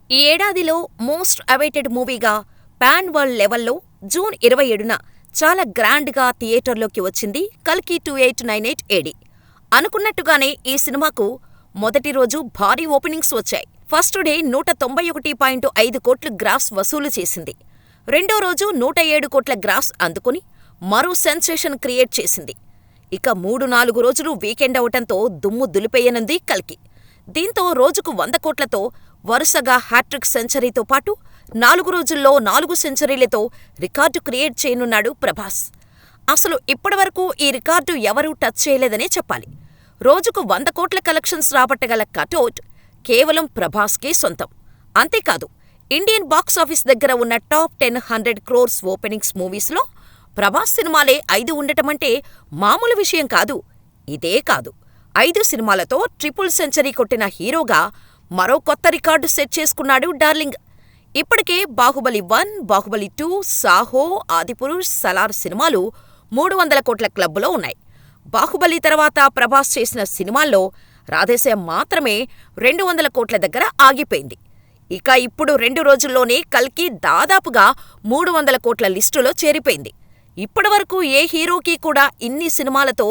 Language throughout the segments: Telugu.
ఈ ఏడాదిలో మోస్ట్ అవైటెడ్ మూవీగా పాన్ వరల్డ్ లెవెల్లో జూన్ 27న చాలా గ్రాండ్గా థియేటర్లోకి వచ్చింది కల్కి 2898 ఏడీ. అనుకున్నట్టుగానే ఈ సినిమాకు మొదటి రోజు భారీ ఓపెనింగ్స్ వచ్చాయి. ఫస్ట్ డే 191.5 కోట్లు గ్రాస్ వసూలు చేసింది. రెండో రోజు 107 కోట్ల గ్రాస్ అందుకుని మరో సెన్సేషన్ క్రియేట్ చేసింది. ఇక 3-4 రోజులు వీకెండ్ అవటంతో దుమ్ము దులిపేయనుంది కల్కి. దీంతో రోజుకు 100 కోట్లతో వరుసగా హ్యాట్రిక్ సెంచరీతో పాటు 4 రోజుల్లో 4 సెంచరీలతో రికార్డు క్రియేట్ చేయనున్నాడు ప్రభాస్. అసలు ఇప్పటివరకు ఈ రికార్డు ఎవరూ టచ్ చేయలేదనే చెప్పాలి. రోజుకు 100 కోట్ల కలెక్షన్స్ రాబట్టగల కటౌట్ కేవలం ప్రభాస్కే సొంతం. అంతేకాదు, ఇండియన్ బాక్సాఫీస్ దగ్గర ఉన్న టాప్ 100 క్రోర్స్ ఓపెనింగ్స్ మూవీస్లో ప్రభాస్ సినిమాలే 5 ఉండటమంటే మామూలు విషయం కాదు. ఇదే కాదు, 5 సినిమాలతో ట్రిపుల్ సెంచరీ కొట్టిన హీరోగా మరో కొత్త రికార్డు సెట్ చేసుకున్నాడు డార్లింగ్. ఇప్పటికే బాహుబలి 1, బాహుబలి 2, సాహో, ఆదిపురుష్, సలార్ సినిమాలు 300 కోట్ల క్లబ్బులో ఉన్నాయి. బాహుబలి తర్వాత ప్రభాస్ చేసిన సినిమాల్లో రాధేశ్యామ్ మాత్రమే 200 కోట్ల దగ్గర ఆగిపోయింది. ఇక ఇప్పుడు 2 రోజుల్లోనే కల్కి దాదాపుగా 300 కోట్ల లిస్టులో చేరిపోయింది. ఇప్పటివరకు ఏ హీరోకీ కూడా ఇన్ని సినిమాలతో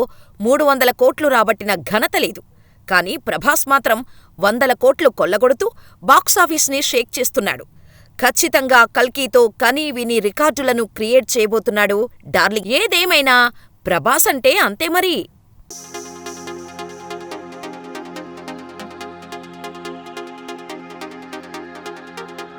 300 కోట్లు రాబట్టిన ఘనత లేదు. కానీ ప్రభాస్ మాత్రం 100 కోట్లు కొల్లగొడుతూ బాక్సాఫీస్ని షేక్ చేస్తున్నాడు. ఖచ్చితంగా కల్కితో కనీ విని రికార్డులను క్రియేట్ చేయబోతున్నాడు డార్లింగ్. ఏదేమైనా ప్రభాస్ అంటే అంతే మరి.